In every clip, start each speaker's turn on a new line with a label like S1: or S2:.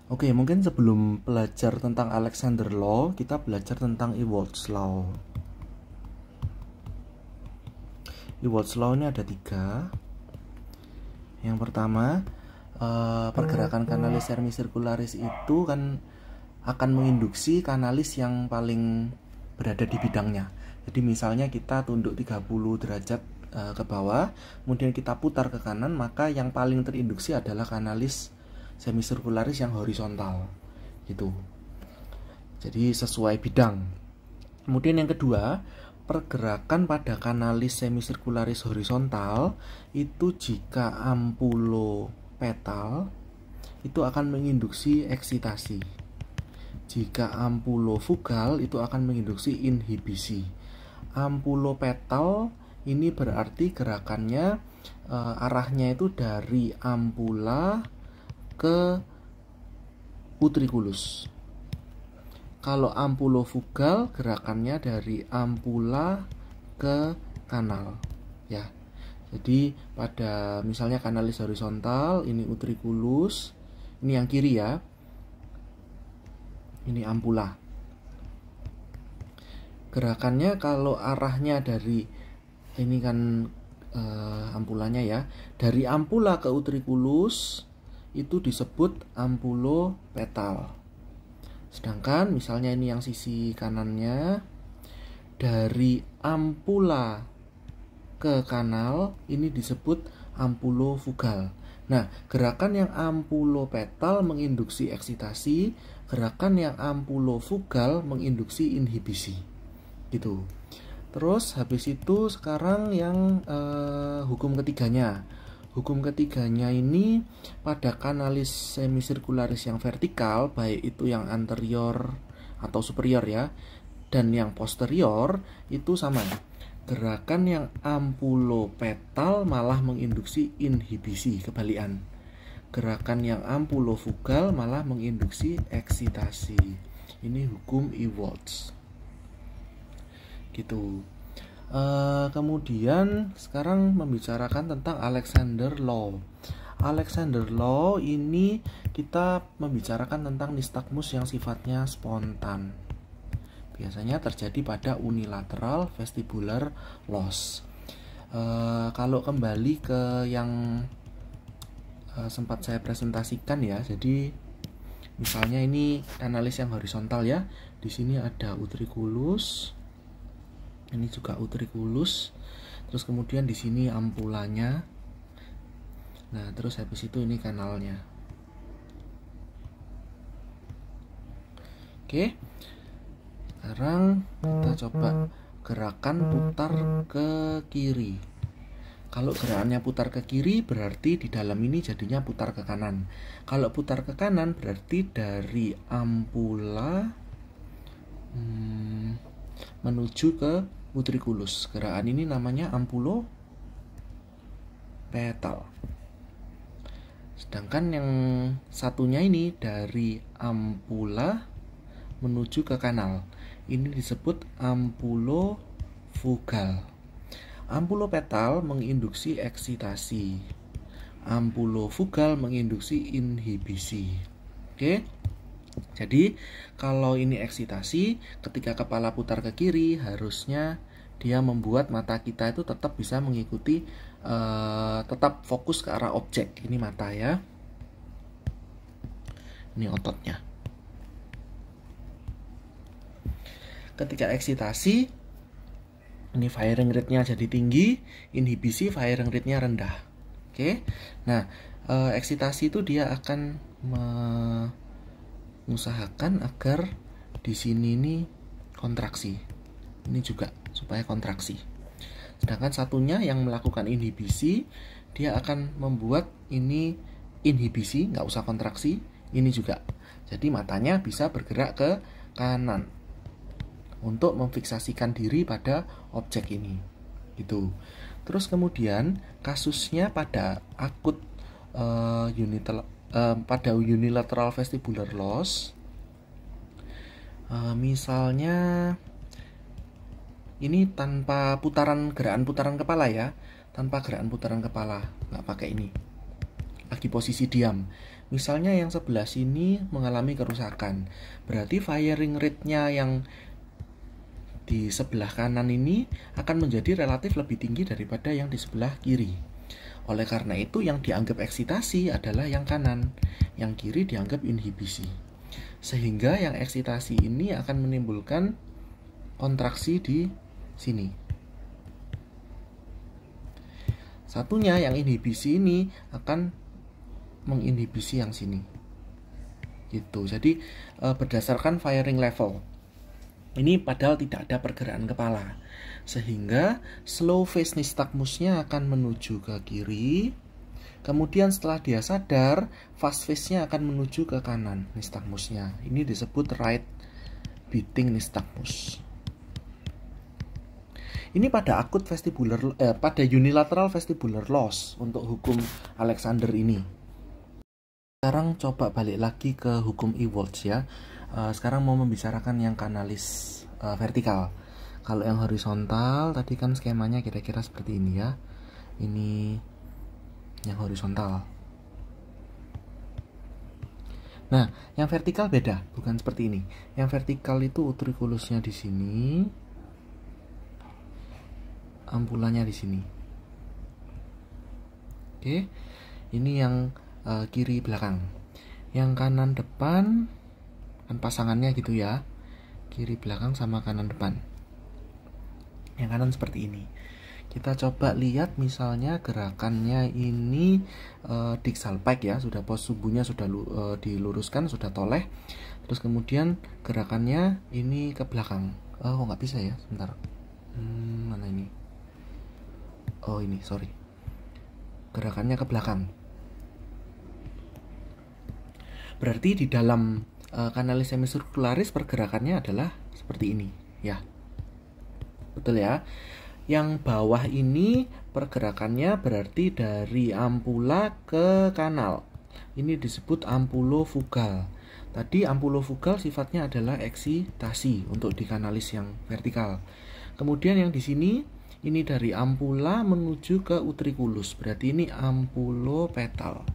S1: Oke, mungkin sebelum belajar tentang Alexander Law, kita belajar tentang Ewart's Law. Ewart's Law ini ada 3. Yang pertama, pergerakan kanalis semisirkularis itu kan akan menginduksi kanalis yang paling berada di bidangnya. Jadi misalnya kita tunduk 30 derajat ke bawah, kemudian kita putar ke kanan, maka yang paling terinduksi adalah kanalis semisirkularis yang horizontal gitu. Jadi sesuai bidang. Kemudian yang kedua, pergerakan pada kanalis semisirkularis horizontal itu jika ampulopetal itu akan menginduksi eksitasi. Jika ampulofugal itu akan menginduksi inhibisi. Ampulopetal ini berarti gerakannya arahnya itu dari ampula ke utriculus. Kalau ampulofugal gerakannya dari ampula ke kanal ya. Jadi pada misalnya kanalis horizontal, ini utriculus, ini yang kiri ya. Ini ampula. Gerakannya kalau arahnya dari ini kan ampulanya ya, dari ampula ke utriculus itu disebut ampulopetal. Sedangkan misalnya ini yang sisi kanannya, dari ampula ke kanal ini disebut ampulofugal. Nah, gerakan yang ampulopetal menginduksi eksitasi, gerakan yang ampulofugal menginduksi inhibisi. Gitu. Terus habis itu sekarang yang hukum ketiganya. Hukum ketiganya ini pada kanalis semisirkularis yang vertikal, baik itu yang anterior atau superior ya, dan yang posterior itu sama. Gerakan yang ampulopetal malah menginduksi inhibisi, kebalikan. Gerakan yang ampulofugal malah menginduksi eksitasi. Ini hukum Ewart's. Gitu. Kemudian sekarang membicarakan tentang Alexander Law. Alexander Law ini kita membicarakan tentang nistagmus yang sifatnya spontan. Biasanya terjadi pada unilateral vestibular loss. Kalau kembali ke yang sempat saya presentasikan ya, jadi misalnya ini kanalis yang horizontal ya. Di sini ada utriculus. Ini juga utriculus. Terus kemudian di sini ampulanya. Nah, terus habis itu ini kanalnya. Oke. Sekarang kita coba gerakan putar ke kiri. Kalau gerakannya putar ke kiri berarti di dalam ini jadinya putar ke kanan. Kalau putar ke kanan berarti dari ampula menuju ke utriculus. Gerakan ini namanya ampulopetal. Sedangkan yang satunya ini dari ampula menuju ke kanal. Ini disebut ampulofugal. Ampulopetal menginduksi eksitasi. Ampulofugal menginduksi inhibisi. Oke. Jadi kalau ini eksitasi, ketika kepala putar ke kiri, harusnya dia membuat mata kita itu tetap bisa mengikuti, tetap fokus ke arah objek. Ini mata ya. Ini ototnya. Ketika eksitasi, ini firing rate-nya jadi tinggi, inhibisi firing rate-nya rendah. Oke. Nah, eksitasi itu dia akan mengusahakan agar di sini ini kontraksi. Ini juga supaya kontraksi. Sedangkan satunya yang melakukan inhibisi, dia akan membuat ini inhibisi, nggak usah kontraksi. Ini juga. Jadi matanya bisa bergerak ke kanan untuk memfiksasikan diri pada objek ini. Gitu. Terus kemudian kasusnya pada akut pada unilateral vestibular loss, misalnya ini tanpa gerakan putaran kepala ya, tanpa gerakan putaran kepala, nggak pakai ini, lagi posisi diam. Misalnya yang sebelah sini mengalami kerusakan, berarti firing rate-nya yang di sebelah kanan ini akan menjadi relatif lebih tinggi daripada yang di sebelah kiri. Oleh karena itu yang dianggap eksitasi adalah yang kanan, yang kiri dianggap inhibisi. Sehingga yang eksitasi ini akan menimbulkan kontraksi di sini. Satunya yang inhibisi ini akan menginhibisi yang sini. Gitu. Jadi berdasarkan firing level. Ini padahal tidak ada pergerakan kepala. Sehingga slow phase nystagmusnya akan menuju ke kiri. Kemudian setelah dia sadar, fast phase-nya akan menuju ke kanan nystagmusnya. Ini disebut right beating nystagmus. Ini pada pada unilateral vestibular loss untuk hukum Alexander ini. Sekarang coba balik lagi ke hukum Ewolds ya. Sekarang mau membicarakan yang kanalis vertikal. Kalau yang horizontal tadi kan skemanya kira-kira seperti ini ya. Ini yang horizontal. Nah, yang vertikal beda, bukan seperti ini. Yang vertikal itu utrikulusnya di sini. Ampulannya di sini. Oke, ini yang kiri belakang. Yang kanan depan kan pasangannya gitu ya. Kiri belakang sama kanan depan. Yang kanan seperti ini. Kita coba lihat misalnya gerakannya ini diksal pike ya, sudah pos subuhnya sudah diluruskan, sudah toleh. Terus kemudian gerakannya ini ke belakang. Oh, nggak bisa ya, sebentar. Mana ini? Oh ini, sorry. Gerakannya ke belakang. Berarti di dalam kanalis semicircularis pergerakannya adalah seperti ini, ya. Betul ya. Yang bawah ini pergerakannya berarti dari ampula ke kanal. Ini disebut ampulofugal. Tadi ampulofugal sifatnya adalah eksitasi untuk di kanalis yang vertikal. Kemudian yang di sini ini dari ampula menuju ke utriculus, berarti ini ampulopetal.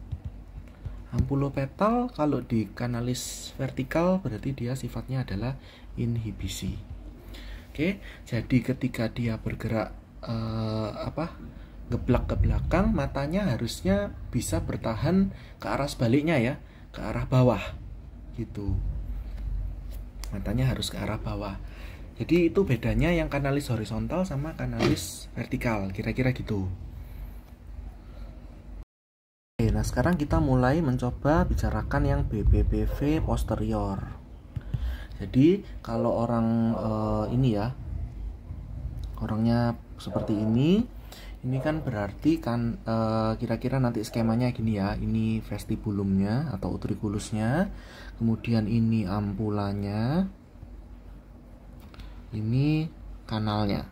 S1: Ampulopetal kalau di kanalis vertikal berarti dia sifatnya adalah inhibisi. Oke, jadi ketika dia bergerak geblak ke belakang, matanya harusnya bisa bertahan ke arah sebaliknya ya, ke arah bawah. Gitu. Matanya harus ke arah bawah. Jadi itu bedanya yang kanalis horizontal sama kanalis vertikal, kira-kira gitu. Oke, nah sekarang kita mulai mencoba bicarakan yang BPPV posterior. Jadi kalau orang ini ya, orangnya seperti ini kan berarti kan kira-kira nanti skemanya gini ya. Ini vestibulumnya atau utriculusnya, kemudian ini ampulanya. Ini kanalnya.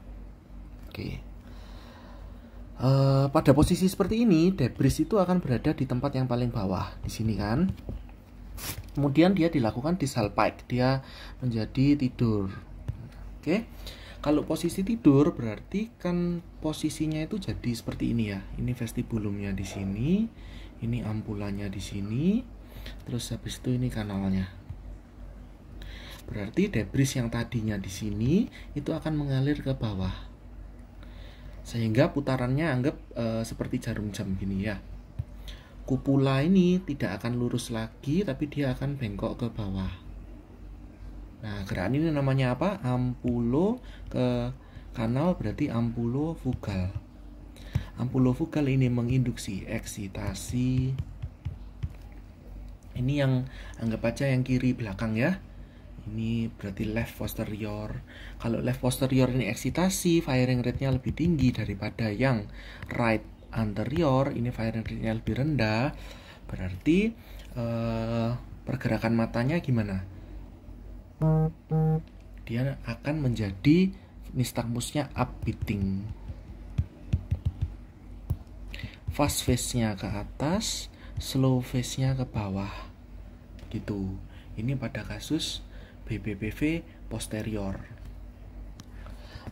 S1: Oke. Pada posisi seperti ini, debris itu akan berada di tempat yang paling bawah, di sini kan. Kemudian dia dilakukan diksal pike, dia menjadi tidur. Oke. Kalau posisi tidur berarti kan posisinya itu jadi seperti ini ya. Ini vestibulumnya di sini, ini ampulanya di sini, terus habis itu ini kanalnya. Berarti debris yang tadinya di sini itu akan mengalir ke bawah. Sehingga putarannya anggap seperti jarum jam gini ya. Kupula ini tidak akan lurus lagi tapi dia akan bengkok ke bawah. Nah, gerakan ini namanya apa? Ampulo ke kanal berarti ampulofugal. Ampulofugal ini menginduksi eksitasi. Ini yang anggap aja yang kiri belakang ya. Ini berarti left posterior. Kalau left posterior ini eksitasi, firing rate-nya lebih tinggi daripada yang right anterior. Ini firing rate-nya lebih rendah. Berarti pergerakan matanya gimana? Dia akan menjadi nystagmusnya upbeating. Fast phase-nya ke atas, slow phase-nya ke bawah. Gitu. Ini pada kasus BPPV posterior.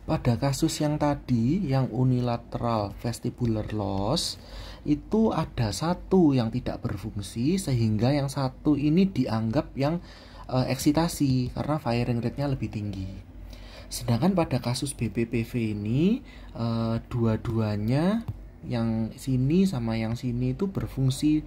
S1: pada kasus yang tadi, yang unilateral vestibular loss, itu ada satu yang tidak berfungsi, sehingga yang satu ini dianggap yang eksitasi karena firing rate-nya lebih tinggi. Sedangkan pada kasus BPPV ini, dua-duanya, yang sini sama yang sini itu berfungsi,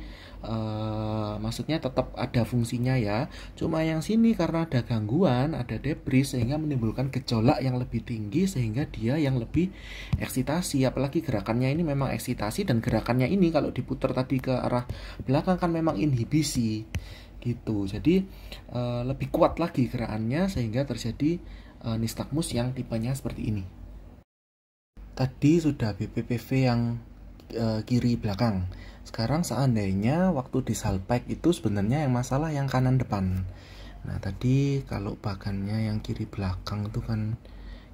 S1: maksudnya tetap ada fungsinya ya, cuma yang sini karena ada gangguan, ada debris, sehingga menimbulkan gejolak yang lebih tinggi, sehingga dia yang lebih eksitasi. Apalagi gerakannya ini memang eksitasi, dan gerakannya ini kalau diputar tadi ke arah belakang kan memang inhibisi gitu. Jadi lebih kuat lagi gerakannya, sehingga terjadi nistagmus yang tipenya seperti ini. Tadi sudah BPPV yang kiri belakang. Sekarang seandainya waktu di salpike itu sebenarnya yang masalah yang kanan depan. Nah tadi kalau bagannya yang kiri belakang itu kan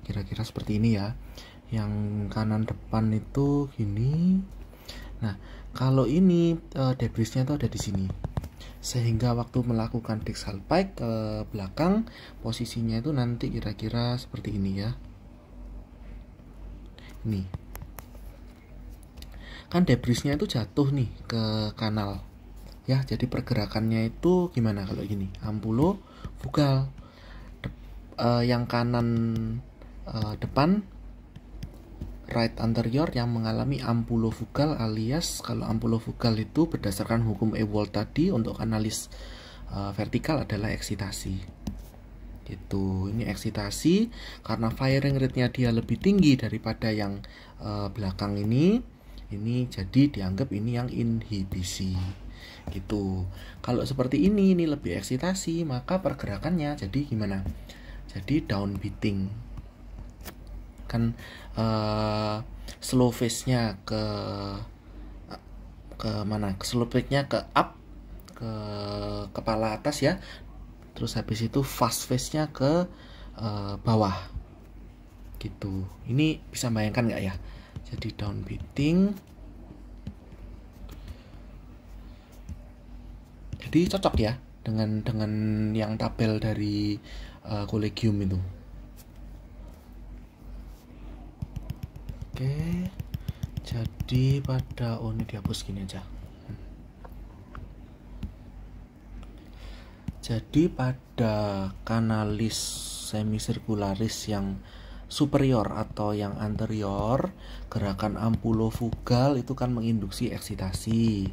S1: kira-kira seperti ini ya. Yang kanan depan itu gini. Nah kalau ini debrisnya itu ada di sini, sehingga waktu melakukan dig salpike ke belakang, posisinya itu nanti kira-kira seperti ini ya. Nih kan debrisnya itu jatuh nih ke kanal ya, jadi pergerakannya itu gimana kalau gini, ampulofugal. Yang kanan depan right anterior yang mengalami ampulofugal, alias kalau ampulofugal itu berdasarkan hukum Ewald tadi untuk analis vertikal adalah eksitasi gitu. Ini eksitasi karena firing rate-nya dia lebih tinggi daripada yang belakang ini jadi dianggap ini yang inhibisi gitu. Kalau seperti ini lebih eksitasi, maka pergerakannya jadi gimana? Jadi downbeating kan, slow phase-nya ke mana? Slow phase-nya ke up, ke kepala atas ya. Terus habis itu fast phase-nya ke bawah gitu. Ini bisa bayangkan nggak ya? Jadi downbeating. Jadi cocok ya dengan yang tabel dari kolegium itu. Oke. Jadi pada ini dihapus gini aja. Jadi pada kanalis semisirkularis yang superior atau yang anterior, gerakan ampulofugal itu kan menginduksi eksitasi,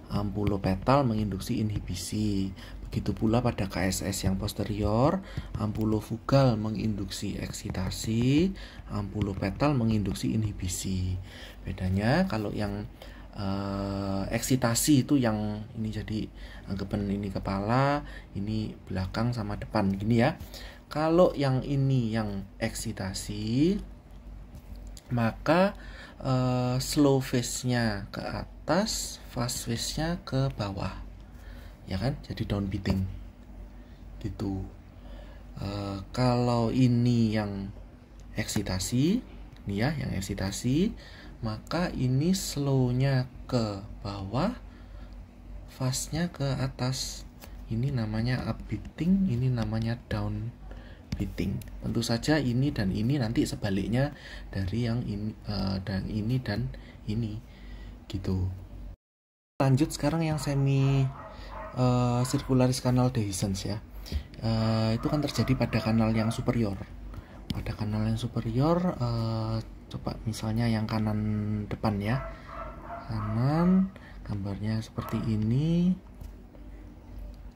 S1: ampulopetal menginduksi inhibisi. Begitu pula pada KSS yang posterior, ampulofugal menginduksi eksitasi, ampulopetal menginduksi inhibisi. Bedanya kalau yang eksitasi itu yang ini, jadi anggapan ini kepala, ini belakang sama depan gini ya. Kalau yang ini yang eksitasi, maka slow phase-nya ke atas, fast phase-nya ke bawah, ya kan? Jadi downbeating gitu. Kalau ini yang eksitasi, ini ya yang eksitasi, maka ini slow-nya ke bawah, fast-nya ke atas. Ini namanya upbeating, ini namanya downbeating. Tentu saja ini dan ini nanti sebaliknya dari yang ini dan ini gitu. Lanjut sekarang yang semi circularis canal dehiscence ya. Itu kan terjadi pada kanal yang superior. Pada kanal yang superior, coba misalnya yang kanan depan ya, kanan, gambarnya seperti ini.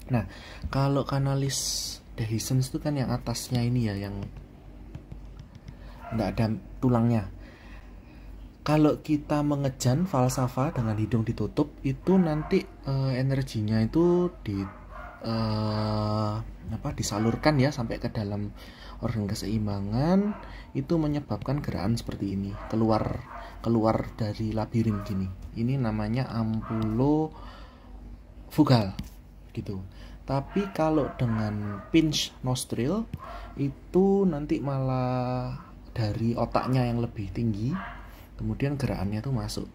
S1: Nah kalau kanalis dehiscence itu kan yang atasnya ini ya, yang enggak ada tulangnya. Kalau kita mengejan falsafa dengan hidung ditutup, itu nanti energinya itu disalurkan ya sampai ke dalam organ keseimbangan, itu menyebabkan gerakan seperti ini, keluar dari labirin gini. Ini namanya ampulofugal gitu. Tapi kalau dengan pinch nostril itu nanti malah dari otaknya yang lebih tinggi, kemudian gerakannya tuh masuk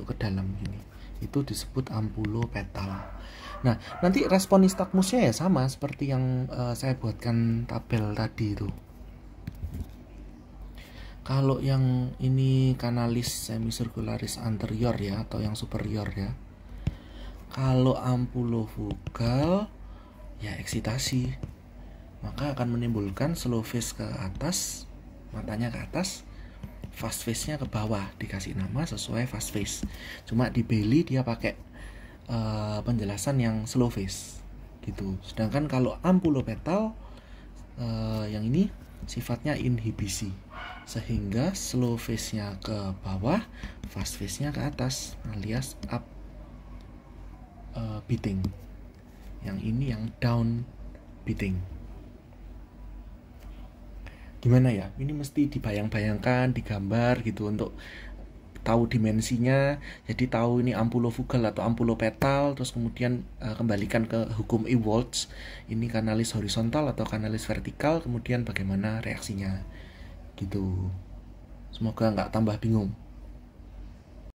S1: ke dalam gini. Itu disebut ampulopetal. Nah, nanti respon nistagmusnya ya sama seperti yang saya buatkan tabel tadi itu. Kalau yang ini kanalis semicircularis anterior ya, atau yang superior ya. Kalau ampulofugal ya eksitasi, maka akan menimbulkan slow phase ke atas, matanya ke atas, fast phase-nya ke bawah, dikasih nama sesuai fast phase. Cuma di Bailey dia pakai penjelasan yang slow phase gitu. Sedangkan kalau ampulopetal yang ini sifatnya inhibisi, sehingga slow phase-nya ke bawah, fast phase-nya ke atas, alias up beating. Yang ini yang down beating. Gimana ya? Ini mesti dibayang-bayangkan, digambar gitu untuk tahu dimensinya. Jadi tahu ini ampulofugal atau ampulopetal, terus kemudian kembalikan ke hukum Ewolds. Ini kanalis horizontal atau kanalis vertikal, kemudian bagaimana reaksinya gitu. Semoga nggak tambah bingung.